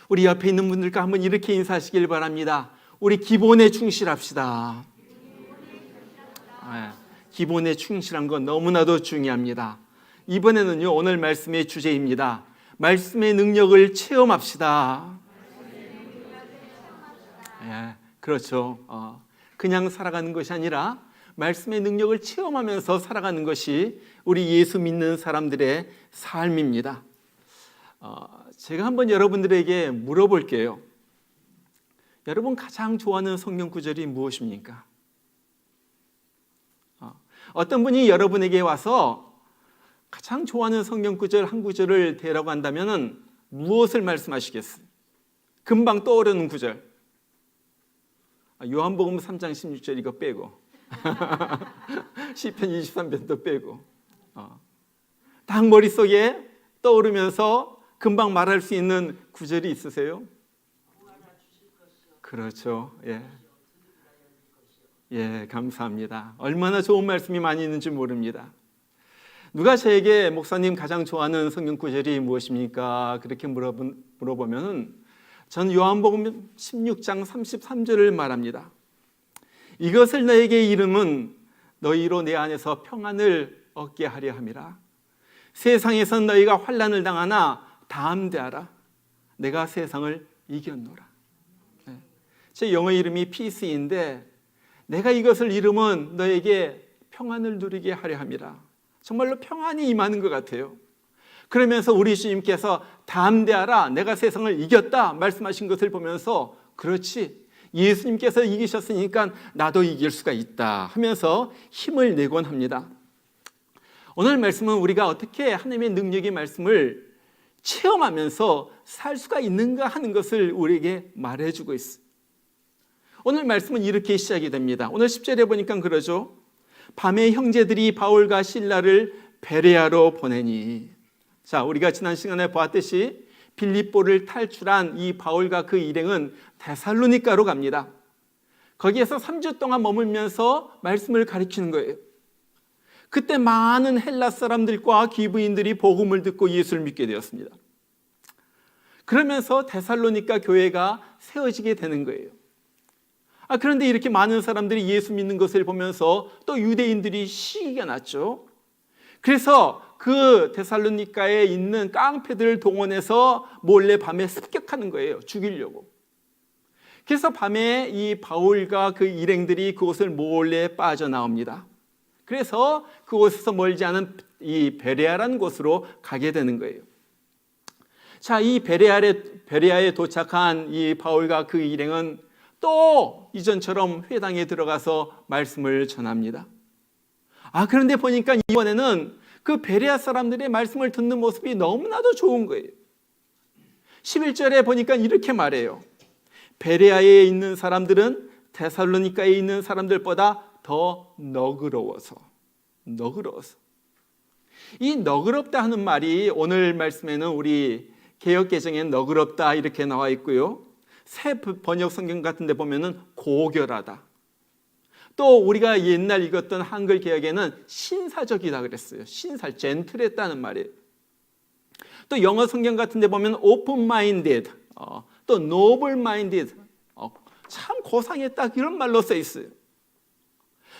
우리 옆에 있는 분들과 한번 이렇게 인사하시길 바랍니다. 우리 기본에 충실합시다. 기본에 충실한 건 너무나도 중요합니다. 이번에는요, 오늘 말씀의 주제입니다. 말씀의 능력을 체험합시다. 그렇죠. 그냥 살아가는 것이 아니라 말씀의 능력을 체험하면서 살아가는 것이 우리 예수 믿는 사람들의 삶입니다. 제가 한번 여러분들에게 물어볼게요. 여러분 가장 좋아하는 성경 구절이 무엇입니까? 어떤 분이 여러분에게 와서 가장 좋아하는 성경 구절 한 구절을 대라고 한다면 무엇을 말씀하시겠어요? 금방 떠오르는 구절. 요한복음 3장 16절 이거 빼고 시편 23편도 빼고 딱 머릿속에 떠오르면서 금방 말할 수 있는 구절이 있으세요? 그렇죠. 감사합니다. 얼마나 좋은 말씀이 많이 있는지 모릅니다. 누가 저에게 목사님 가장 좋아하는 성경 구절이 무엇입니까? 그렇게 물어보면 전 요한복음 16장 33절을 말합니다. 이것을 너에게 이름은 너희로 내 안에서 평안을 얻게 하려 함이라. 세상에선 너희가 환난을 당하나 담대하라. 내가 세상을 이겼노라. 제 영어 이름이 피스인데 내가 이것을 이름은 너에게 평안을 누리게 하려 함이라. 정말로 평안이 임하는 것 같아요. 그러면서 우리 주님께서 담대하라, 내가 세상을 이겼다 말씀하신 것을 보면서 그렇지, 예수님께서 이기셨으니까 나도 이길 수가 있다 하면서 힘을 내곤 합니다. 오늘 말씀은 우리가 어떻게 하나님의 능력의 말씀을 체험하면서 살 수가 있는가 하는 것을 우리에게 말해주고 있어요. 오늘 말씀은 이렇게 시작이 됩니다. 오늘 10절에 보니까 그러죠. 밤에 형제들이 바울과 실라를 베레아로 보내니. 자, 우리가 지난 시간에 보았듯이 빌립보를 탈출한 이 바울과 그 일행은 데살로니가로 갑니다. 거기에서 3주 동안 머물면서 말씀을 가르치는 거예요. 그때 많은 헬라 사람들과 귀부인들이 복음을 듣고 예수를 믿게 되었습니다. 그러면서 데살로니가 교회가 세워지게 되는 거예요. 그런데 이렇게 많은 사람들이 예수 믿는 것을 보면서 또 유대인들이 시기가 났죠. 그래서 그 데살로니가에 있는 깡패들을 동원해서 몰래 밤에 습격하는 거예요. 죽이려고. 그래서 밤에 이 바울과 그 일행들이 그곳을 몰래 빠져나옵니다. 그래서 그곳에서 멀지 않은 이 베레아라는 곳으로 가게 되는 거예요. 자, 이 베레아에 도착한 이 바울과 그 일행은 또 이전처럼 회당에 들어가서 말씀을 전합니다. 그런데 보니까 이번에는 그 베레아 사람들의 말씀을 듣는 모습이 너무나도 좋은 거예요. 11절에 보니까 이렇게 말해요. 베레아에 있는 사람들은 데살로니가에 있는 사람들보다 더 너그러워서. 이 너그럽다 하는 말이 오늘 말씀에는 우리 개역개정엔 너그럽다 이렇게 나와 있고요. 새 번역 성경 같은 데 보면은 고결하다. 또 우리가 옛날 읽었던 한글 개역에는 신사적이다 그랬어요. 젠틀했다는 말이에요. 또 영어 성경 같은 데 보면 open minded, 또 noble minded, 참 고상했다 이런 말로 써 있어요.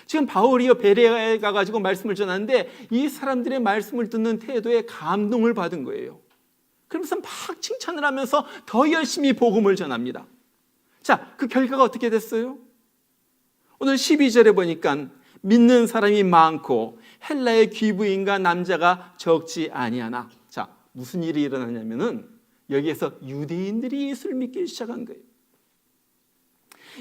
지금 바울이 베레아에 가가지고 말씀을 전하는데 이 사람들의 말씀을 듣는 태도에 감동을 받은 거예요. 그러면서 막 칭찬을 하면서 더 열심히 복음을 전합니다. 자, 그 결과가 어떻게 됐어요? 오늘 12절에 보니까 믿는 사람이 많고 헬라의 귀부인과 남자가 적지 아니하나. 자, 무슨 일이 일어나냐면은 여기에서 유대인들이 예수를 믿기 시작한 거예요.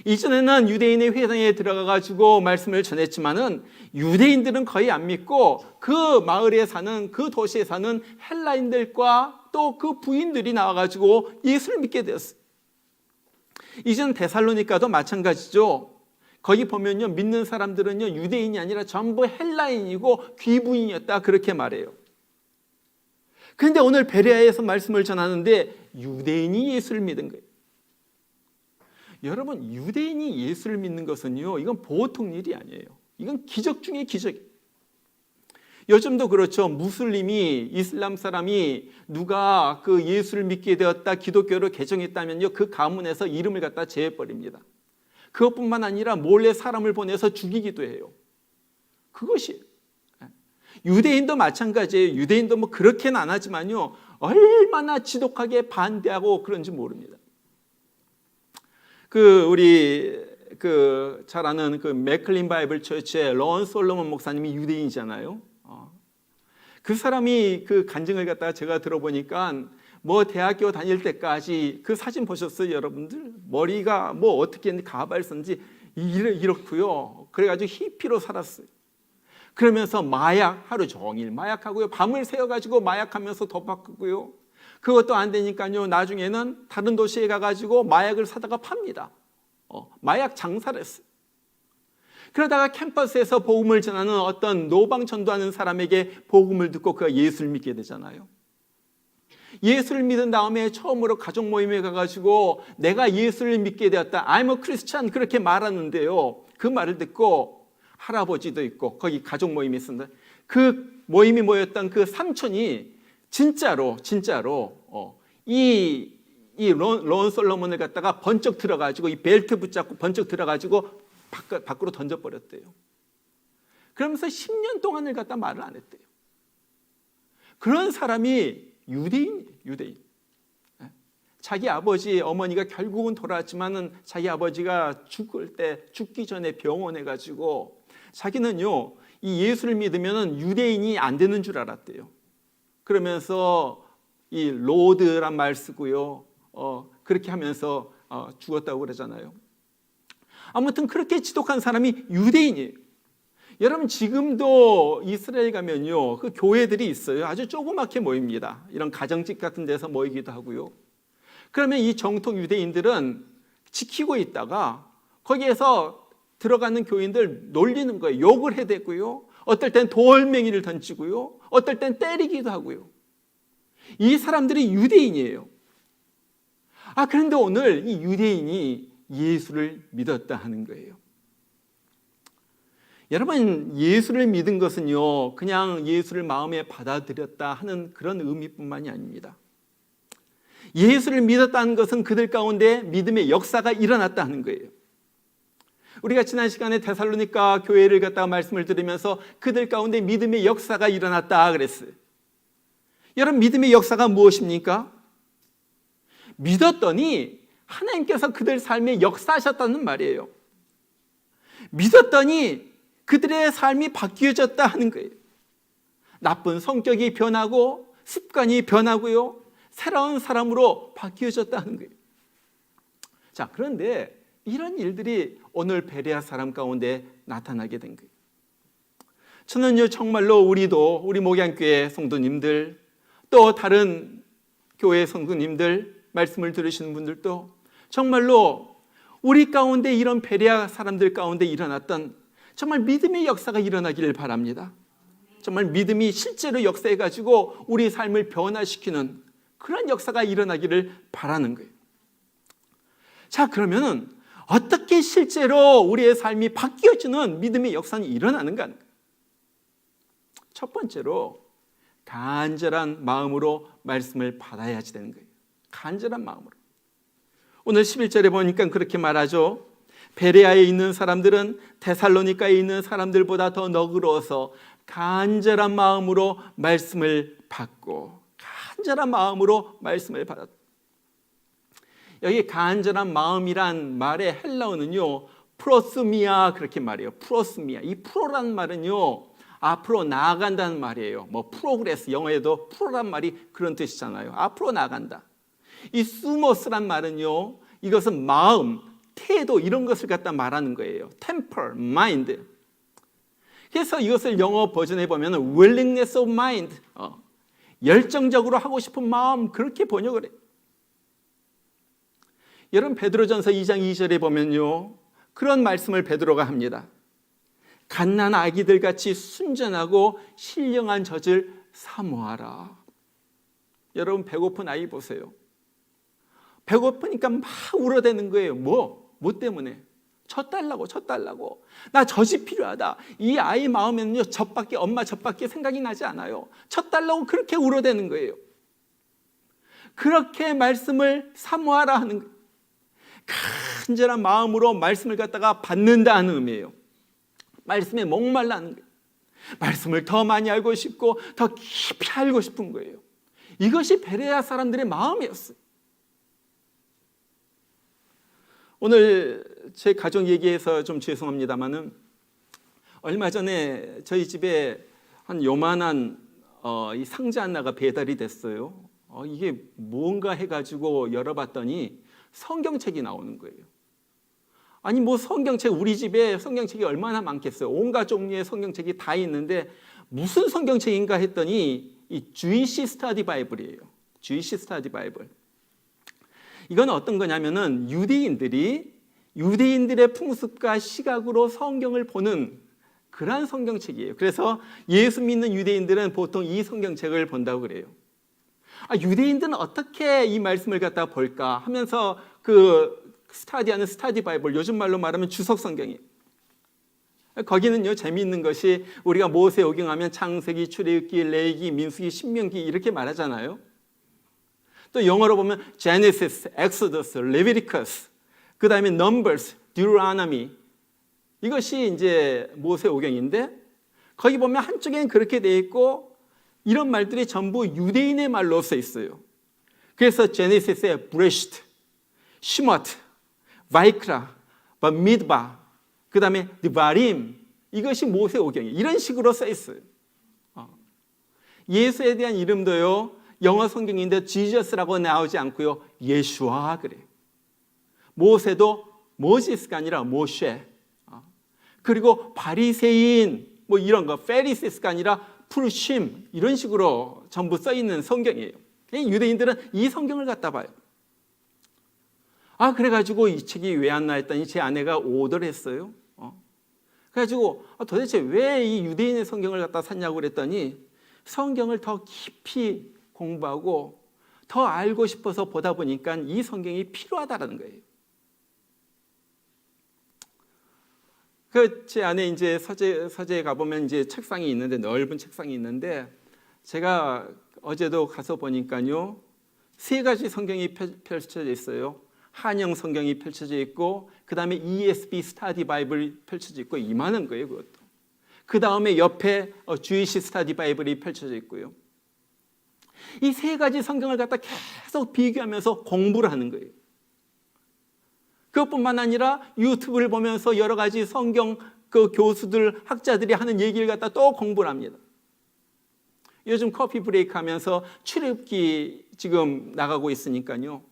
이전에는 유대인의 회당에 들어가가지고 말씀을 전했지만은 유대인들은 거의 안 믿고 그 마을에 사는, 그 도시에 사는 헬라인들과 또 그 부인들이 나와가지고 예수를 믿게 되었어요. 이전 데살로니가도 마찬가지죠. 거기 보면요, 믿는 사람들은요, 유대인이 아니라 전부 헬라인이고 귀부인이었다 그렇게 말해요. 그런데 오늘 베레아에서 말씀을 전하는데 유대인이 예수를 믿은 거예요. 여러분, 유대인이 예수를 믿는 것은요, 이건 보통 일이 아니에요. 이건 기적 중에 기적이에요. 요즘도 그렇죠. 무슬림이, 이슬람 사람이 누가 그 예수를 믿게 되었다, 기독교로 개종했다면요, 그 가문에서 이름을 갖다 제해버립니다. 그것뿐만 아니라 몰래 사람을 보내서 죽이기도 해요. 그것이 유대인도 마찬가지예요. 유대인도 뭐 그렇게는 안 하지만요, 얼마나 지독하게 반대하고 그런지 모릅니다. 우리 잘 아는 맥클린 바이블 처치의 런 솔로몬 목사님이 유대인이잖아요. 그 사람이 그 간증을 갖다가 제가 들어보니까 뭐 대학교 다닐 때까지 그 사진 보셨어요, 여러분들? 머리가 뭐 어떻게 했는지 가발 썼는지 이렇고요. 그래가지고 히피로 살았어요. 그러면서 마약 하루 종일 마약하고요. 밤을 새워가지고 마약하면서 더 바꾸고요. 그것도 안 되니까요. 나중에는 다른 도시에 가가지고 마약을 사다가 팝니다. 마약 장사를 했어요. 그러다가 캠퍼스에서 복음을 전하는 어떤 노방 전도하는 사람에게 복음을 듣고 그가 예수를 믿게 되잖아요. 예수를 믿은 다음에 처음으로 가족 모임에 가가지고 내가 예수를 믿게 되었다, I'm a Christian, 그렇게 말하는데요. 그 말을 듣고 할아버지도 있고 거기 가족 모임이 있었는데 그 모임이 모였던 그 삼촌이 진짜로 론 솔로몬을 갖다가 번쩍 들어가지고 이 벨트 붙잡고 번쩍 들어가지고 밖으로 던져버렸대요. 그러면서 10년 동안을 갖다 말을 안 했대요. 그런 사람이 유대인. 자기 아버지, 어머니가 결국은 돌아왔지만은 자기 아버지가 죽기 전에 병원에 가지고 자기는요, 이 예수를 믿으면은 유대인이 안 되는 줄 알았대요. 그러면서 이 로드란 말 쓰고요, 그렇게 하면서 죽었다고 그러잖아요. 아무튼 그렇게 지독한 사람이 유대인이에요. 여러분, 지금도 이스라엘 가면요, 그 교회들이 있어요. 아주 조그맣게 모입니다. 이런 가정집 같은 데서 모이기도 하고요. 그러면 이 정통 유대인들은 지키고 있다가 거기에서 들어가는 교인들 놀리는 거예요. 욕을 해대고요. 어떨 땐 돌멩이를 던지고요. 어떨 땐 때리기도 하고요. 이 사람들이 유대인이에요. 그런데 오늘 이 유대인이 예수를 믿었다 하는 거예요. 여러분, 예수를 믿은 것은요, 그냥 예수를 마음에 받아들였다 하는 그런 의미뿐만이 아닙니다. 예수를 믿었다는 것은 그들 가운데 믿음의 역사가 일어났다 하는 거예요. 우리가 지난 시간에 데살로니가 교회를 갖다가 말씀을 들으면서 그들 가운데 믿음의 역사가 일어났다 그랬어요. 여러분, 믿음의 역사가 무엇입니까? 믿었더니 하나님께서 그들 삶에 역사하셨다는 말이에요. 믿었더니 그들의 삶이 바뀌어졌다 하는 거예요. 나쁜 성격이 변하고 습관이 변하고요, 새로운 사람으로 바뀌어졌다 하는 거예요. 자, 그런데 이런 일들이 오늘 베레아 사람 가운데 나타나게 된 거예요. 저는요, 정말로 우리 목양교회 성도님들, 또 다른 교회 성도님들, 말씀을 들으시는 분들도 정말로 우리 가운데 이런 베레아 사람들 가운데 일어났던 정말 믿음의 역사가 일어나기를 바랍니다. 정말 믿음이 실제로 역사해가지고 우리 삶을 변화시키는 그런 역사가 일어나기를 바라는 거예요. 자, 그러면은 어떻게 실제로 우리의 삶이 바뀌어지는 믿음의 역사는 일어나는가? 첫 번째로 간절한 마음으로 말씀을 받아야지 되는 거예요. 간절한 마음으로. 오늘 11절에 보니까 그렇게 말하죠. 베레아에 있는 사람들은 데살로니가에 있는 사람들보다 더 너그러워서 간절한 마음으로 말씀을 받고, 간절한 마음으로 말씀을 받았다. 여기 간절한 마음이란 말의 헬라어는요, 프로스미아 그렇게 말해요. 프로스미아. 이 프로라는 말은요, 앞으로 나아간다는 말이에요. 뭐 프로그레스, 영어에도 프로란 말이 그런 뜻이잖아요. 앞으로 나아간다. 이 수모스란 말은요, 이것은 마음, 태도, 이런 것을 갖다 말하는 거예요. temper, mind. 그래서 이것을 영어 버전에 보면 willingness of mind, 열정적으로 하고 싶은 마음, 그렇게 번역을 해요. 여러분, 베드로전서 2장 2절에 보면요, 그런 말씀을 베드로가 합니다. 갓난 아기들 같이 순전하고 신령한 젖을 사모하라. 여러분, 배고픈 아이 보세요. 배고프니까 막 울어대는 거예요. 뭐 때문에? 젖달라고. 나 젖이 필요하다. 이 아이 마음에는요, 엄마 젖밖에 생각이 나지 않아요. 젖달라고 그렇게 울어대는 거예요. 그렇게 말씀을 사모하라 하는 거예요. 간절한 마음으로 말씀을 갖다가 받는다는 의미예요. 말씀에 목말라는 거예요. 말씀을 더 많이 알고 싶고 더 깊이 알고 싶은 거예요. 이것이 베레아 사람들의 마음이었어요. 오늘 제 가족 얘기해서 좀 죄송합니다만은 얼마 전에 저희 집에 한 요만한 이 상자 하나가 배달이 됐어요. 이게 뭔가 해가지고 열어봤더니 성경책이 나오는 거예요. 아니 뭐 성경책, 우리 집에 성경책이 얼마나 많겠어요. 온갖 종류의 성경책이 다 있는데 무슨 성경책인가 했더니 이 주이시 스터디 바이블이에요. 주이시 스터디 바이블. 이건 어떤 거냐면은 유대인들의 풍습과 시각으로 성경을 보는 그러한 성경책이에요. 그래서 예수 믿는 유대인들은 보통 이 성경책을 본다고 그래요. 유대인들은 어떻게 이 말씀을 갖다 볼까 하면서 스타디하는 스타디 바이블, 요즘 말로 말하면 주석 성경이에요. 거기는요, 재미있는 것이 우리가 모세오경 하면 창세기, 출애굽기, 레위기, 민수기, 신명기 이렇게 말하잖아요. 또 영어로 보면 Genesis, Exodus, Leviticus, 그 다음에 Numbers, Deuteronomy, 이것이 이제 모세오경인데 거기 보면 한쪽에는 그렇게 돼 있고 이런 말들이 전부 유대인의 말로 써 있어요. 그래서 제네시스에 브레시트, 시모트, 바이크라, 미드바, 그 다음에 드바림, 이것이 모세오경이에요. 이런 식으로 써 있어요. 예수에 대한 이름도요, 영어 성경인데 지저스라고 나오지 않고요, 예수아 그래요. 모세도 모시스가 아니라 모쉐. 그리고 바리새인 뭐 이런 거, 페리시스가 아니라 푸르심, 이런 식으로 전부 써 있는 성경이에요. 유대인들은 이 성경을 갖다 봐요. 그래가지고 이 책이 왜 안 나왔더니 제 아내가 오더를 했어요. 그래가지고 도대체 왜 이 유대인의 성경을 갖다 샀냐고 그랬더니 성경을 더 깊이 공부하고 더 알고 싶어서 보다 보니까 이 성경이 필요하다라는 거예요. 제 안에 이제 서재에 가보면 이제 책상이 있는데, 넓은 책상이 있는데, 제가 어제도 가서 보니까요, 3가지 성경이 펼쳐져 있어요. 한영 성경이 펼쳐져 있고, 그 다음에 ESV 스타디 바이블이 펼쳐져 있고, 이만한 거예요, 그것도. 그 다음에 옆에 주이시 스타디 바이블이 펼쳐져 있고요. 이 3가지 성경을 갖다 계속 비교하면서 공부를 하는 거예요. 그것뿐만 아니라 유튜브를 보면서 여러 가지 성경 교수들, 학자들이 하는 얘기를 갖다 또 공부를 합니다. 요즘 커피 브레이크 하면서 출애굽기 지금 나가고 있으니까요.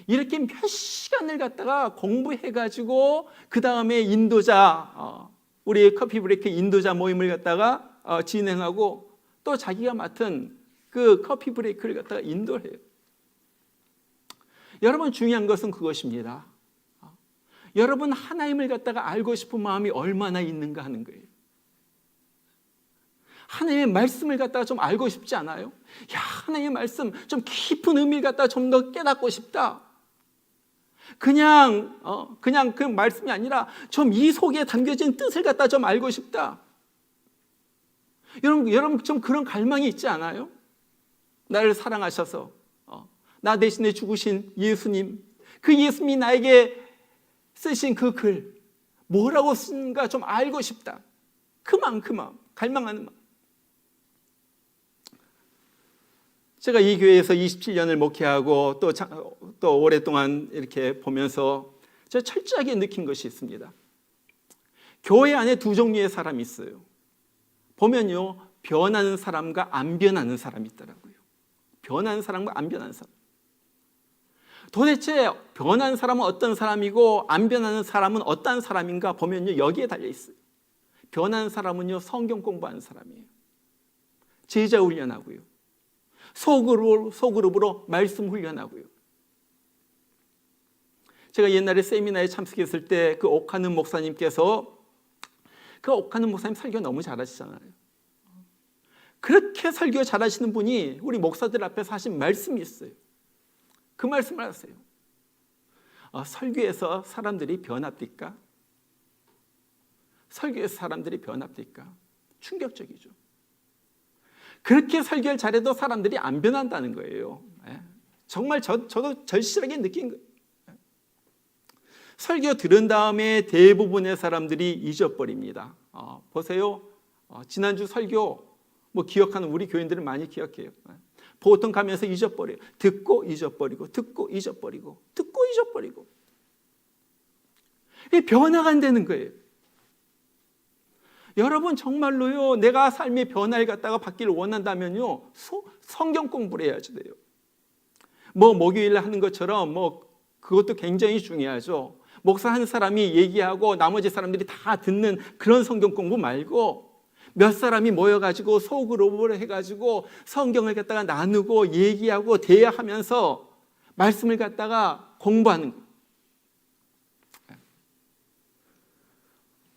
이렇게 몇 시간을 갖다가 공부해가지고 그 다음에 인도자, 우리 커피 브레이크 인도자 모임을 갖다가 진행하고 또 자기가 맡은 그 커피 브레이크를 갖다가 인도를 해요. 여러분, 중요한 것은 그것입니다. 여러분, 하나님을 갖다가 알고 싶은 마음이 얼마나 있는가 하는 거예요. 하나님의 말씀을 갖다가 좀 알고 싶지 않아요? 하나님의 말씀 좀 깊은 의미를 갖다가 좀 더 깨닫고 싶다. 그냥 그 말씀이 아니라 좀 이 속에 담겨진 뜻을 갖다가 좀 알고 싶다. 여러분 좀 그런 갈망이 있지 않아요? 나를 사랑하셔서 나 대신에 죽으신 예수님, 그 예수님이 나에게 쓰신 그 글 뭐라고 쓴가 좀 알고 싶다. 그 마음, 갈망하는 마음. 제가 이 교회에서 27년을 목회하고 또 오랫동안 이렇게 보면서 제가 철저하게 느낀 것이 있습니다. 교회 안에 2 종류의 사람이 있어요. 보면요, 변하는 사람과 안 변하는 사람이 있더라고요. 변하는 사람과 안 변하는 사람. 도대체 변하는 사람은 어떤 사람이고 안 변하는 사람은 어떤 사람인가 보면요, 여기에 달려 있어요. 변하는 사람은요, 성경 공부하는 사람이에요. 제자 훈련하고요. 소그룹으로 말씀 훈련하고요. 제가 옛날에 세미나에 참석했을 때 그 옥하는 목사님께서, 그 옥하는 목사님 설교 너무 잘하시잖아요. 그렇게 설교 잘하시는 분이 우리 목사들 앞에서 하신 말씀이 있어요. 그 말씀을 하세요. 설교에서 사람들이 변합니까? 설교에서 사람들이 변합니까? 충격적이죠. 그렇게 설교를 잘해도 사람들이 안 변한다는 거예요. 정말 저도 절실하게 느낀 거예요. 설교 들은 다음에 대부분의 사람들이 잊어버립니다. 보세요. 지난주 설교 기억하는 우리 교인들은 많이 기억해요. 보통 가면서 잊어버려요. 듣고 잊어버리고 듣고 잊어버리고 듣고 잊어버리고. 이게 변화가 안 되는 거예요. 여러분 정말로요, 내가 삶의 변화를 갖다가 받기를 원한다면요, 성경 공부를 해야지 돼요. 목요일에 하는 것처럼 그것도 굉장히 중요하죠. 목사 한 사람이 얘기하고 나머지 사람들이 다 듣는 그런 성경 공부 말고 몇 사람이 모여가지고 소그룹을 해가지고 성경을 갖다가 나누고 얘기하고 대화하면서 말씀을 갖다가 공부하는 거예요.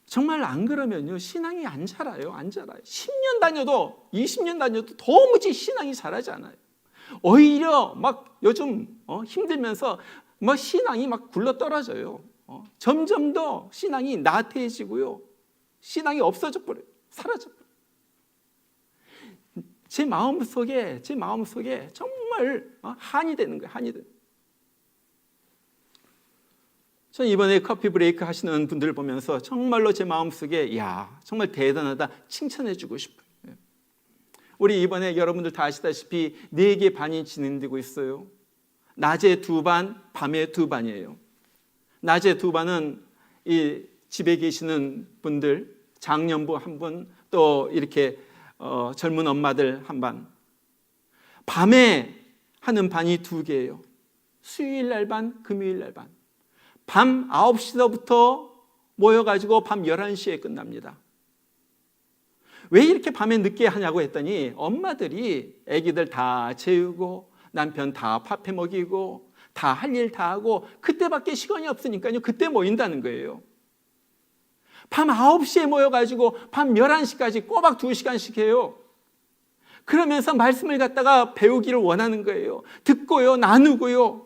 정말 안 그러면요, 신앙이 안 자라요. 안 자라요. 10년 다녀도 20년 다녀도 도무지 신앙이 자라지 않아요. 오히려 요즘 힘들면서 신앙이 굴러 떨어져요. 점점 더 신앙이 나태해지고요. 신앙이 없어져 버려요. 사라져 버려요. 제 마음속에 정말 한이 되는 거예요. 한이 되는 거예요. 저는 이번에 커피 브레이크 하시는 분들을 보면서 정말로 제 마음속에 정말 대단하다 칭찬해주고 싶어요. 우리 이번에 여러분들 다 아시다시피 4개 반이 진행되고 있어요. 낮에 2반, 밤에 2반이에요. 낮에 2반은 이 집에 계시는 분들, 장년부 1분, 또 이렇게 젊은 엄마들 1반. 밤에 하는 반이 2개예요. 수요일 날 반, 금요일 날 반. 밤 9시서부터 모여가지고 밤 11시에 끝납니다. 왜 이렇게 밤에 늦게 하냐고 했더니 엄마들이 아기들 다 재우고 남편 다 밥해 먹이고 다 할 일 다 하고 그때밖에 시간이 없으니까요. 그때 모인다는 거예요. 밤 9시에 모여가지고 밤 11시까지 꼬박 2시간씩 해요. 그러면서 말씀을 갖다가 배우기를 원하는 거예요. 듣고요, 나누고요.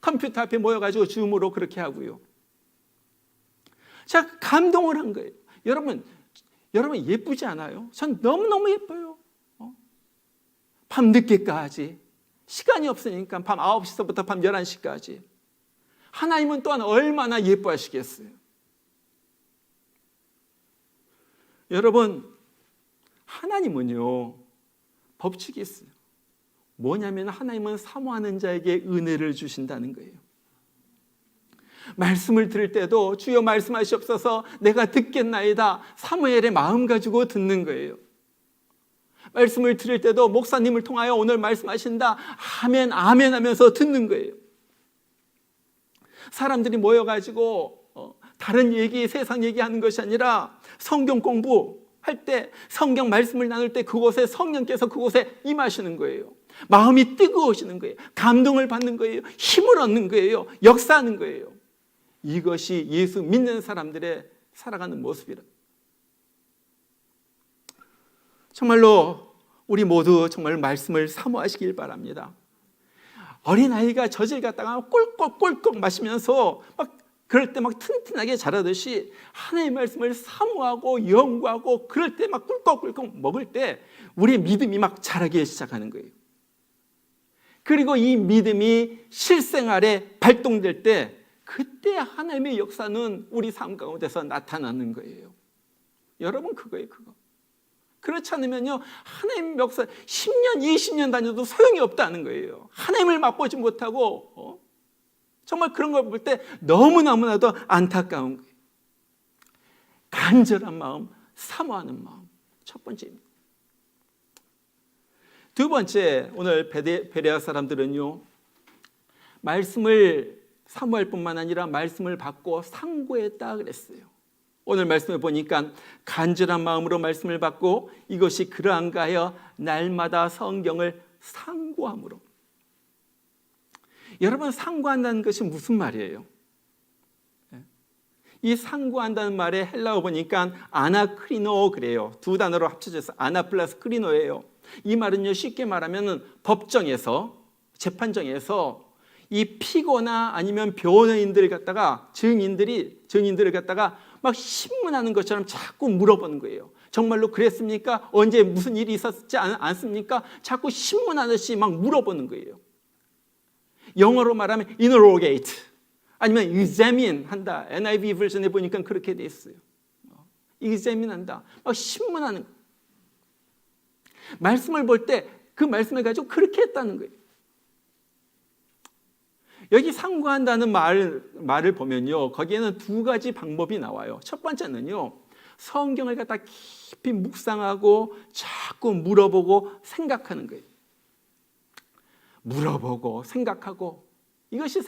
컴퓨터 앞에 모여가지고 줌으로 그렇게 하고요. 제가 감동을 한 거예요. 여러분 예쁘지 않아요? 전 너무너무 예뻐요. 밤 늦게까지 시간이 없으니까 밤 9시서부터 밤 11시까지 하나님은 또한 얼마나 예뻐하시겠어요. 여러분 하나님은요 법칙이 있어요. 뭐냐면 하나님은 사모하는 자에게 은혜를 주신다는 거예요. 말씀을 들을 때도 주여 말씀하시옵소서 내가 듣겠나이다 사무엘의 마음 가지고 듣는 거예요. 말씀을 들을 때도 목사님을 통하여 오늘 말씀하신다 아멘 아멘 하면서 듣는 거예요. 사람들이 모여가지고 다른 얘기 세상 얘기하는 것이 아니라 성경 공부할 때 성경 말씀을 나눌 때 그곳에 성령께서 그곳에 임하시는 거예요. 마음이 뜨거워지는 거예요. 감동을 받는 거예요. 힘을 얻는 거예요. 역사하는 거예요. 이것이 예수 믿는 사람들의 살아가는 모습이라. 정말로 우리 모두 정말 말씀을 사모하시길 바랍니다. 어린아이가 젖을 갖다가 꿀꺽꿀꺽 마시면서 그럴 때 튼튼하게 자라듯이 하나님의 말씀을 사모하고 연구하고 그럴 때 꿀꺽꿀꺽 먹을 때 우리의 믿음이 자라기 시작하는 거예요. 그리고 이 믿음이 실생활에 발동될 때 그때 하나님의 역사는 우리 삶 가운데서 나타나는 거예요. 여러분 그거예요. 그거. 그렇지 않으면요 하나님 역사 10년 20년 다녀도 소용이 없다는 거예요. 하나님을 맛보지 못하고 정말 그런 걸 볼 때 너무나도 안타까운 거예요. 간절한 마음, 사모하는 마음 첫 번째입니다. 두 번째, 오늘 베레아 사람들은요 말씀을 사모할 뿐만 아니라 말씀을 받고 상고했다 그랬어요. 오늘 말씀을 보니까 간절한 마음으로 말씀을 받고 이것이 그러한가 하여 날마다 성경을 상고함으로. 여러분 상고한다는 것이 무슨 말이에요? 이 상고한다는 말의 헬라어 보니까 아나크리노 그래요. 두 단어로 합쳐져서 아나 플러스 크리노예요. 이 말은요 쉽게 말하면 법정에서 재판정에서 이 피고나 아니면 변호인들을 갖다가 증인들을 갖다가 막 신문하는 것처럼 자꾸 물어보는 거예요. 정말로 그랬습니까? 언제 무슨 일이 있었지 않습니까? 자꾸 신문하듯이 막 물어보는 거예요. 영어로 말하면 interrogate 아니면 examine 한다. NIV 버전에 보니까 그렇게 돼 있어요. examine 한다. 막 신문하는 거예요. 말씀을 볼 때 그 말씀을 가지고 그렇게 했다는 거예요. 여기 상고한다는 말을 보면요, 거기에는 두 가지 방법이 나와요. 첫 번째는요, 성경을 갖다 깊이 묵상하고 자꾸 물어보고 생각하는 거예요. 물어보고 생각하고, 이것이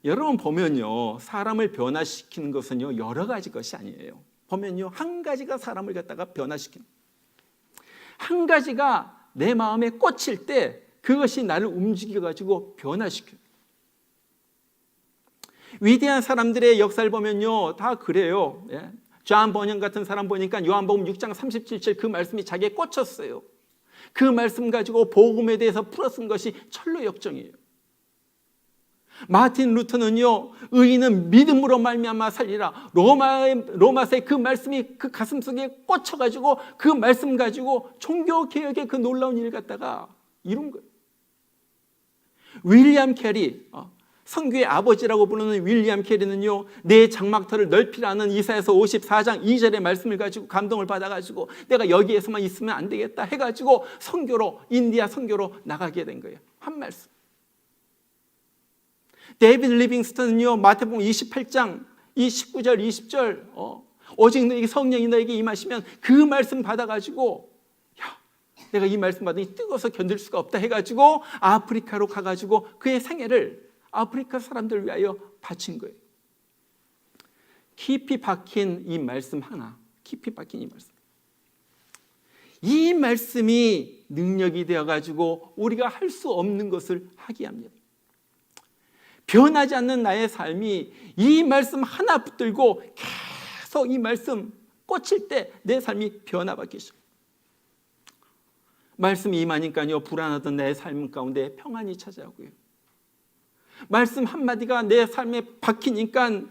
여러분 보면요, 사람을 변화시키는 것은요, 여러 가지 것이 아니에요. 보면요, 한 가지가 사람을 갖다가 변화시키는, 한 가지가 내 마음에 꽂힐 때 그것이 나를 움직여가지고 변화시켜요. 위대한 사람들의 역사를 보면요, 다 그래요. 예. 존 버년 같은 사람 보니까 요한복음 6장 37절 그 말씀이 자기에 꽂혔어요. 그 말씀 가지고 복음에 대해서 풀어쓴 것이 철로 역정이에요. 마틴 루터는요, 의인은 믿음으로 말미암아 살리라. 로마서의 그 말씀이 그 가슴속에 꽂혀가지고 그 말씀 가지고 종교개혁의 그 놀라운 일을 갖다가 이룬 거예요. 윌리엄 캐리, 성교의 아버지라고 부르는 윌리엄 캐리는요, 내 장막터를 넓히라는 이사야서 54장 2절의 말씀을 가지고 감동을 받아가지고 내가 여기에서만 있으면 안 되겠다 해가지고 선교로, 인디아 선교로 나가게 된 거예요. 한 말씀. 데이비드 리빙스턴은요, 마태복음 28장 이 19절 20절 오직 너에게 성령이 너에게 임하시면 그 말씀 받아가지고 내가 이 말씀 받으니 뜨거워서 견딜 수가 없다 해가지고 아프리카로 가가지고 그의 생애를 아프리카 사람들을 위하여 바친 거예요. 깊이 박힌 이 말씀 하나, 깊이 박힌 이 말씀. 이 말씀이 능력이 되어가지고 우리가 할 수 없는 것을 하게 합니다. 변하지 않는 나의 삶이 이 말씀 하나 붙들고 계속 이 말씀 꽂힐 때 내 삶이 변화받기 시작합니다. 말씀이 임하니까요, 불안하던 내 삶 가운데 평안이 찾아오고요. 말씀 한마디가 내 삶에 박히니까 막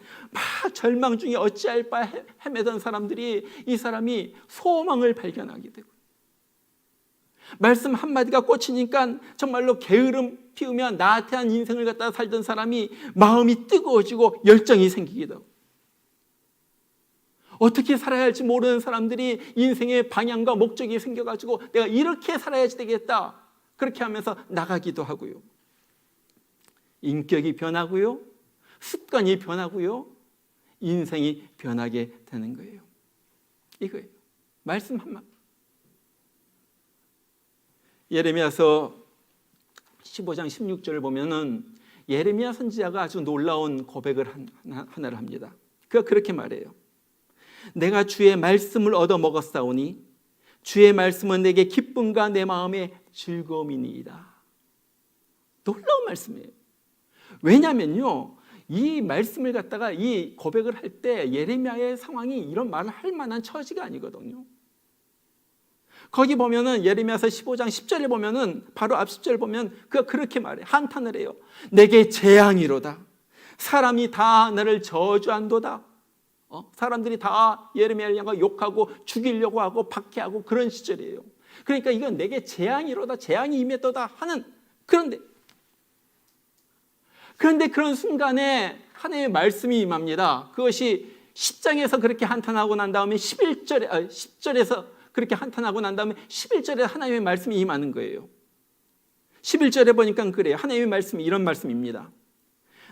절망 중에 어찌할 바 헤매던 사람들이 이 사람이 소망을 발견하게 되고, 말씀 한마디가 꽂히니까 정말로 게으름 피우며 나태한 인생을 갖다 살던 사람이 마음이 뜨거워지고 열정이 생기기도 하고, 어떻게 살아야 할지 모르는 사람들이 인생의 방향과 목적이 생겨가지고 내가 이렇게 살아야지 되겠다, 그렇게 하면서 나가기도 하고요. 인격이 변하고요, 습관이 변하고요, 인생이 변하게 되는 거예요. 이거예요. 말씀 한마디. 예레미야서 15장 16절을 보면은 예레미야 선지자가 아주 놀라운 고백을 하나를 합니다. 그가 그렇게 말해요. 내가 주의 말씀을 얻어 먹었사오니 주의 말씀은 내게 기쁨과 내 마음의 즐거움이니이다. 놀라운 말씀이에요. 왜냐면요, 이 말씀을 갖다가 이 고백을 할 때 예레미야의 상황이 이런 말을 할 만한 처지가 아니거든요. 거기 보면은 예레미야서 15장 10절에 보면은 바로 앞 10절 보면 그가 그렇게 말해, 한탄을 해요. 내게 재앙이로다. 사람이 다 나를 저주한도다. 사람들이 다 예레미야를 향하여 욕하고 죽이려고 하고 박해하고 그런 시절이에요. 그러니까 이건 내게 재앙이로다, 재앙이 임했도다 하는, 그런데 그런 순간에 하나님의 말씀이 임합니다. 그것이 10장에서 그렇게 한탄하고 난 다음에 10절에서 그렇게 한탄하고 난 다음에 11절에 하나님의 말씀이 임하는 거예요. 11절에 보니까 그래요. 하나님의 말씀이 이런 말씀입니다.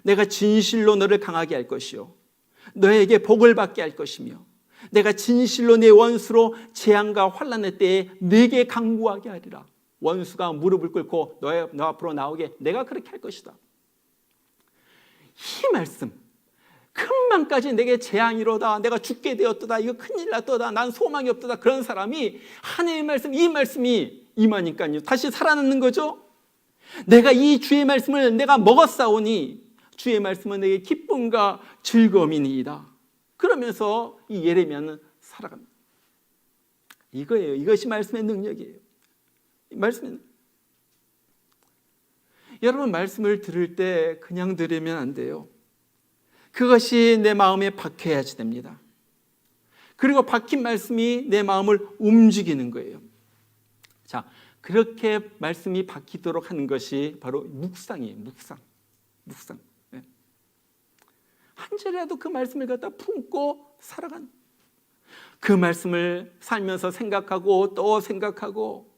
내가 진실로 너를 강하게 할 것이요 너에게 복을 받게 할 것이며 내가 진실로 내 원수로 재앙과 환난의 때에 네게 강구하게 하리라. 원수가 무릎을 꿇고 너 앞으로 나오게 내가 그렇게 할 것이다. 이 말씀, 금방까지 내게 재앙이로다, 내가 죽게 되었도다, 이거 큰일 났도다, 난 소망이 없도다, 그런 사람이 하나님의 말씀, 이 말씀이 임하니까요 다시 살아나는 거죠. 내가 이 주의 말씀을 내가 먹었사오니 주의 말씀은 내게 기쁨과 즐거움이니이다. 그러면서 이 예레미야는 살아갑니다. 이거예요. 이것이 말씀의 능력이에요. 말씀의 여러분, 말씀을 들을 때 그냥 들으면 안 돼요. 그것이 내 마음에 박혀야지 됩니다. 그리고 박힌 말씀이 내 마음을 움직이는 거예요. 자, 그렇게 말씀이 박히도록 하는 것이 바로 묵상이에요. 묵상. 네. 한 절이라도 그 말씀을 갖다 품고 살아가는, 그 말씀을 살면서 생각하고 또 생각하고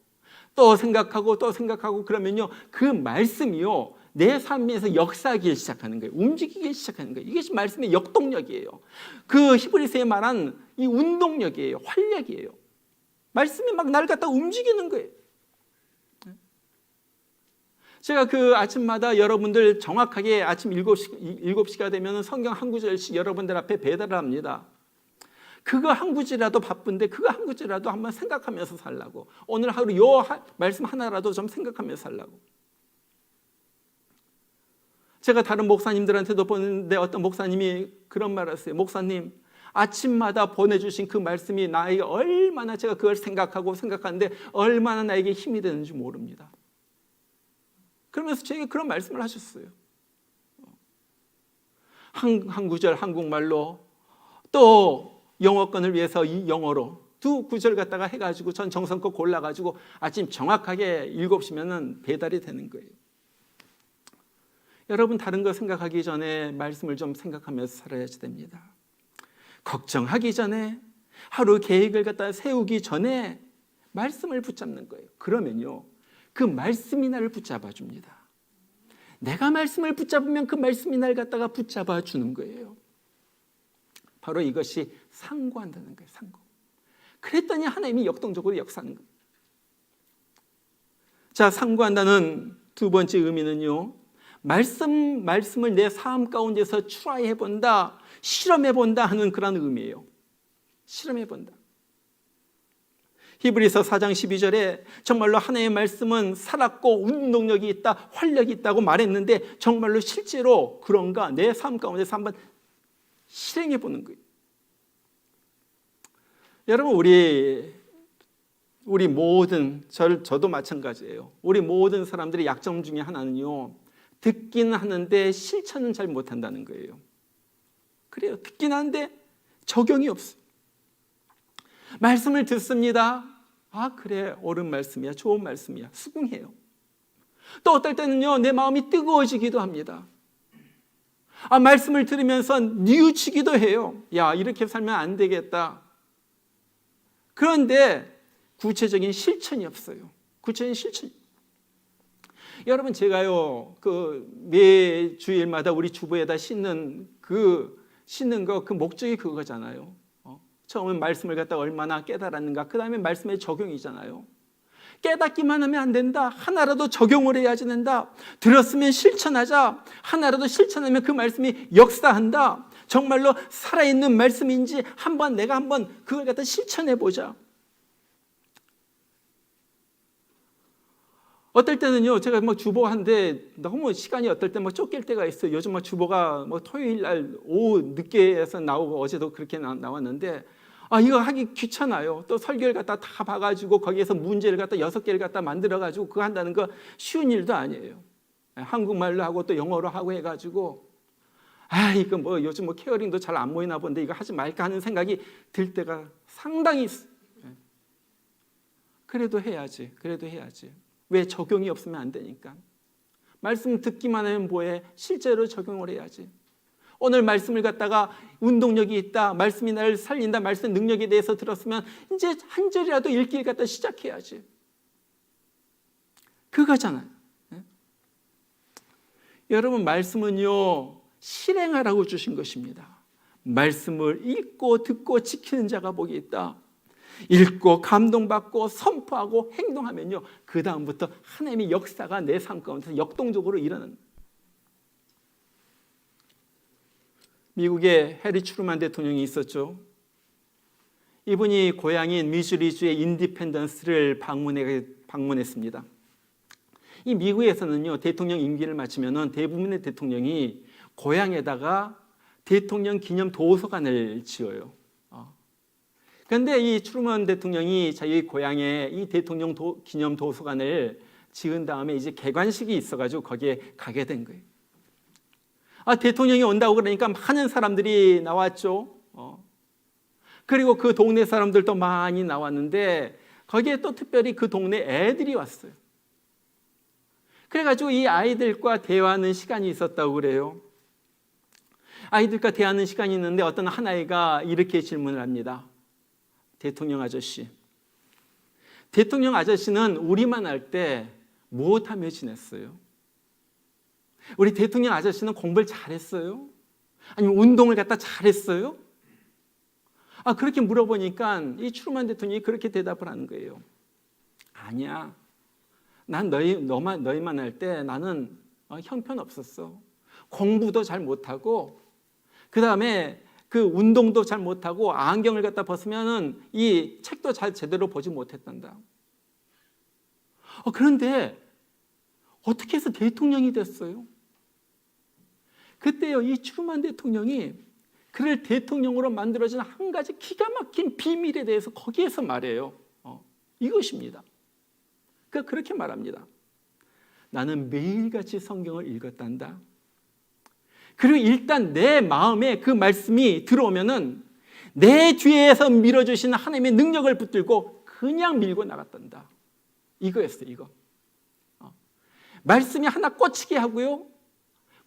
또 생각하고 또 생각하고 그러면요, 그 말씀이요 내 삶에서 역사하기 시작하는 거예요. 움직이기 시작하는 거예요. 이것이 말씀의 역동력이에요. 그 히브리서에 말한 이 운동력이에요. 활력이에요. 말씀이 막 나를 갖다 움직이는 거예요. 제가 그 아침마다 여러분들 정확하게 아침 7시가 되면 성경 한 구절씩 여러분들 앞에 배달을 합니다. 그거 한 구절이라도 바쁜데 그거 한 구절이라도 한번 생각하면서 살라고. 오늘 하루 요 말씀 하나라도 좀 생각하면서 살라고. 제가 다른 목사님들한테도 보는데 어떤 목사님이 그런 말을 했어요. 목사님, 아침마다 보내주신 그 말씀이 나에게 얼마나, 제가 그걸 생각하는데 얼마나 나에게 힘이 되는지 모릅니다. 그러면서 제게 그런 말씀을 하셨어요. 한 구절 한국말로, 또 영어권을 위해서 이 영어로 두 구절 갖다가 해가지고 전 정성껏 골라가지고 아침 정확하게 7시면은 배달이 되는 거예요. 여러분, 다른 거 생각하기 전에 말씀을 좀 생각하면서 살아야지 됩니다. 걱정하기 전에, 하루 계획을 갖다 세우기 전에 말씀을 붙잡는 거예요. 그러면요, 그 말씀이 나를 붙잡아 줍니다. 내가 말씀을 붙잡으면 그 말씀이 나를 갖다가 붙잡아 주는 거예요. 바로 이것이 상고한다는 거예요. 상고. 그랬더니 하나님이 역동적으로 역사하는 거예요. 자, 상고한다는 두 번째 의미는요, 말씀을 내 삶 가운데서 트라이 해본다, 실험해본다 하는 그런 의미예요. 실험해본다. 히브리서 4장 12절에 정말로 하나님의 말씀은 살았고 운동력이 있다, 활력이 있다고 말했는데 정말로 실제로 그런가, 내 삶 가운데서 한번 실행해보는 거예요. 여러분, 우리 모든, 저도 마찬가지예요. 우리 모든 사람들의 약점 중에 하나는요, 듣긴 하는데 실천은 잘 못한다는 거예요. 그래요. 듣긴 하는데 적용이 없어요. 말씀을 듣습니다. 아, 그래, 옳은 말씀이야, 좋은 말씀이야, 수긍해요. 또 어떨 때는요, 내 마음이 뜨거워지기도 합니다. 아, 말씀을 들으면서 뉘우치기도 해요. 야, 이렇게 살면 안 되겠다. 그런데 구체적인 실천이 없어요. 구체적인 실천이. 여러분, 제가요, 매 주일마다 우리 주보에다 씻는 거, 그 목적이 그거잖아요. 처음엔 말씀을 갖다 얼마나 깨달았는가, 그 다음에 말씀의 적용이잖아요. 깨닫기만 하면 안 된다. 하나라도 적용을 해야지 된다. 들었으면 실천하자. 하나라도 실천하면 그 말씀이 역사한다. 정말로 살아있는 말씀인지 내가 한번 그걸 갖다 실천해보자. 어떨 때는요, 제가 주보한데 너무 시간이 어떨 때 쫓길 때가 있어요. 요즘 주보가 토요일 날 오후 늦게에서 나오고, 어제도 그렇게 나왔는데, 이거 하기 귀찮아요. 또 설교를 갖다 다 봐가지고 거기에서 문제를 갖다 6개를 갖다 만들어가지고 그거 한다는 거 쉬운 일도 아니에요. 한국말로 하고 또 영어로 하고 해가지고, 이거 요즘 케어링도 잘 안 모이나 본데 이거 하지 말까 하는 생각이 들 때가 상당히 있어요. 그래도 해야지. 왜? 적용이 없으면 안 되니까. 말씀 듣기만 하면 뭐해? 실제로 적용을 해야지. 오늘 말씀을 갖다가 운동력이 있다, 말씀이 나를 살린다, 말씀 능력에 대해서 들었으면 이제 한 절이라도 읽기를 갖다 시작해야지. 그거잖아요. 네? 여러분, 말씀은요, 실행하라고 주신 것입니다. 말씀을 읽고 듣고 지키는 자가 복이 있다. 읽고 감동받고 선포하고 행동하면요, 그 다음부터 하나님의 역사가 내 삶 가운데서 역동적으로 일어나는 거예요. 미국에 해리 트루먼 대통령이 있었죠. 이분이 고향인 미주리주의 인디펜던스를 방문했습니다. 이 미국에서는요, 대통령 임기를 마치면은 대부분의 대통령이 고향에다가 대통령 기념 도서관을 지어요. 그런데 이 트루먼 대통령이 자기 고향에 이 대통령 기념 도서관을 지은 다음에 이제 개관식이 있어가지고 거기에 가게 된 거예요. 대통령이 온다고 그러니까 많은 사람들이 나왔죠. 그리고 그 동네 사람들도 많이 나왔는데 거기에 또 특별히 그 동네 애들이 왔어요. 그래가지고 이 아이들과 대화하는 시간이 있었다고 그래요. 아이들과 대화하는 시간이 있는데 어떤 한 아이가 이렇게 질문을 합니다. 대통령 아저씨, 대통령 아저씨는 우리만 할 때 무엇하며 지냈어요? 우리 대통령 아저씨는 공부를 잘했어요? 아니면 운동을 갖다 잘했어요? 그렇게 물어보니까 이 트루먼 대통령이 그렇게 대답을 하는 거예요. 아니야. 난 너희만 할 때 나는 형편없었어. 공부도 잘 못하고 그 다음에 그 운동도 잘 못하고 안경을 갖다 벗으면은 이 책도 잘 제대로 보지 못했단다. 그런데 어떻게 해서 대통령이 됐어요? 그때요, 이 트루먼 대통령이 그를 대통령으로 만들어진 한 가지 기가 막힌 비밀에 대해서 거기에서 말해요. 이것입니다. 그렇게 말합니다. 나는 매일같이 성경을 읽었단다. 그리고 일단 내 마음에 그 말씀이 들어오면은 내 뒤에서 밀어주시는 하나님의 능력을 붙들고 그냥 밀고 나갔단다. 이거였어요, 이거. 말씀이 하나 꽂히게 하고요.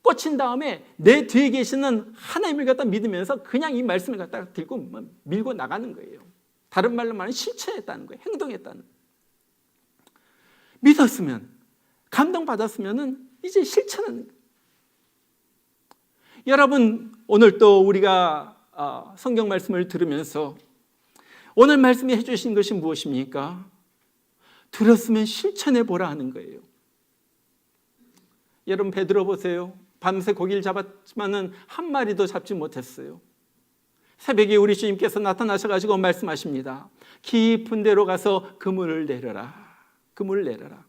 꽂힌 다음에 내 뒤에 계시는 하나님을 갖다 믿으면서 그냥 이 말씀을 갖다 들고 밀고 나가는 거예요. 다른 말로 말하면 실천했다는 거예요. 행동했다는 거예요. 믿었으면, 감동받았으면 이제 실천하는 거예요. 여러분, 오늘 또 우리가 성경 말씀을 들으면서 오늘 말씀이 해주신 것이 무엇입니까? 들었으면 실천해 보라 하는 거예요. 여러분, 베드로 보세요. 밤새 고기를 잡았지만은 한 마리도 잡지 못했어요. 새벽에 우리 주님께서 나타나셔가지고 말씀하십니다. 깊은 데로 가서 그물을 내려라. 그물을 내려라.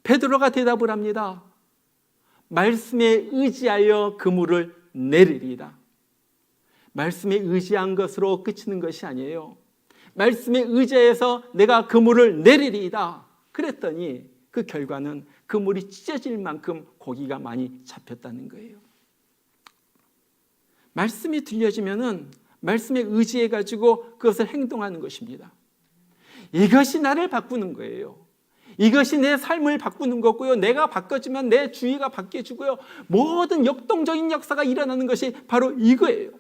베드로가 대답을 합니다. 말씀에 의지하여 그물을 내리리이다. 말씀에 의지한 것으로 그치는 것이 아니에요. 말씀에 의지해서 내가 그물을 내리리이다. 그랬더니 그 결과는 그물이 찢어질 만큼 고기가 많이 잡혔다는 거예요. 말씀이 들려지면은 말씀에 의지해가지고 그것을 행동하는 것입니다. 이것이 나를 바꾸는 거예요. 이것이 내 삶을 바꾸는 거고요. 내가 바뀌어지면 내 주위가 바뀌어지고요. 모든 역동적인 역사가 일어나는 것이 바로 이거예요.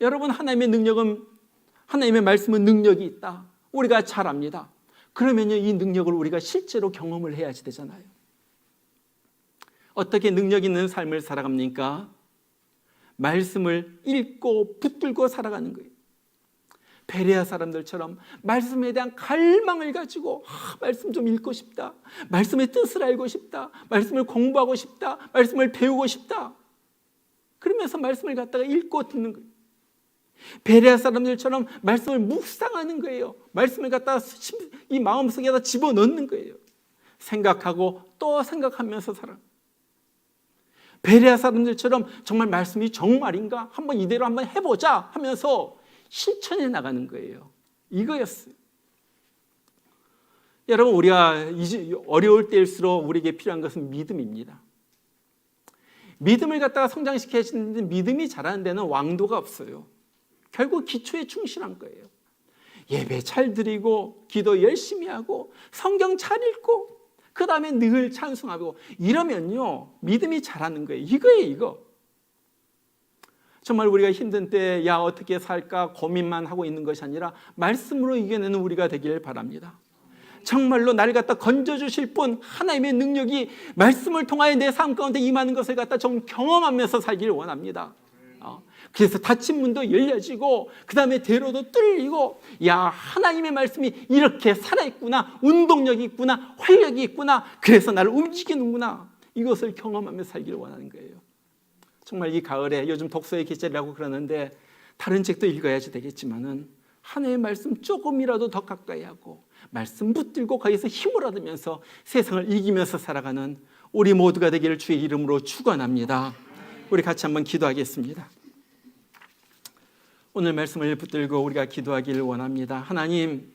여러분, 하나님의 능력은, 하나님의 말씀은 능력이 있다. 우리가 잘 압니다. 그러면요, 이 능력을 우리가 실제로 경험을 해야지 되잖아요. 어떻게 능력 있는 삶을 살아갑니까? 말씀을 읽고 붙들고 살아가는 거예요. 베레아 사람들처럼 말씀에 대한 갈망을 가지고 말씀 좀 읽고 싶다. 말씀의 뜻을 알고 싶다. 말씀을 공부하고 싶다. 말씀을 배우고 싶다. 그러면서 말씀을 갖다가 읽고 듣는 거예요. 베레아 사람들처럼 말씀을 묵상하는 거예요. 말씀을 갖다가 이 마음속에다 집어넣는 거예요. 생각하고 또 생각하면서 살아. 베레아 사람들처럼 정말 말씀이 정말인가? 한번 이대로 한번 해보자 하면서 실천해 나가는 거예요. 이거였어요. 여러분, 우리가 어려울 때일수록 우리에게 필요한 것은 믿음입니다. 믿음을 갖다가 성장시켜야 하는데 믿음이 자라는 데는 왕도가 없어요. 결국 기초에 충실한 거예요. 예배 잘 드리고 기도 열심히 하고 성경 잘 읽고 그 다음에 늘 찬송하고 이러면요 믿음이 자라는 거예요. 이거예요, 이거. 정말 우리가 힘든 때 야 어떻게 살까 고민만 하고 있는 것이 아니라 말씀으로 이겨내는 우리가 되기를 바랍니다. 정말로 나를 갖다 건져주실 분 하나님의 능력이 말씀을 통하여 내 삶 가운데 임하는 것을 갖다 좀 경험하면서 살기를 원합니다. 그래서 닫힌 문도 열려지고 그 다음에 대로도 뚫리고 야 하나님의 말씀이 이렇게 살아있구나, 운동력이 있구나, 활력이 있구나, 그래서 나를 움직이는구나, 이것을 경험하면서 살기를 원하는 거예요. 정말 이 가을에 요즘 독서의 계절이라고 그러는데 다른 책도 읽어야지 되겠지만은 하나님의 말씀 조금이라도 더 가까이 하고 말씀 붙들고 거기서 힘을 얻으면서 세상을 이기면서 살아가는 우리 모두가 되기를 주의 이름으로 축원합니다. 우리 같이 한번 기도하겠습니다. 오늘 말씀을 붙들고 우리가 기도하기를 원합니다. 하나님,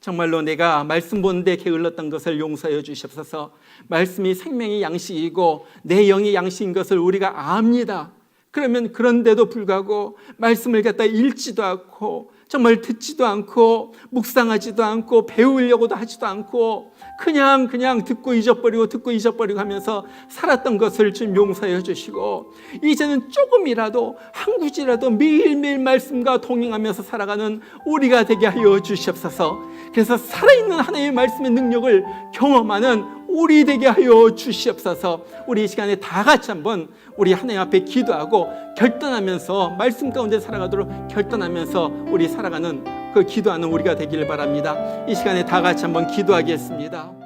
정말로 내가 말씀 보는데 게을렀던 것을 용서해 주시옵소서. 말씀이 생명의 양식이고 내 영의 양식인 것을 우리가 압니다. 그러면 그런데도 불구하고 말씀을 갖다 읽지도 않고 정말 듣지도 않고 묵상하지도 않고 배우려고도 하지도 않고 그냥 듣고 잊어버리고 하면서 살았던 것을 좀 용서해 주시고, 이제는 조금이라도 한 구절이라도 매일매일 말씀과 동행하면서 살아가는 우리가 되게 하여 주시옵소서. 그래서 살아있는 하나님의 말씀의 능력을 경험하는 우리 되게 하여 주시옵소서. 우리 이 시간에 다 같이 한번 우리 하나님 앞에 기도하고 결단하면서 말씀 가운데 살아가도록 결단하면서 우리 살아가는 그 기도하는 우리가 되기를 바랍니다. 이 시간에 다 같이 한번 기도하겠습니다.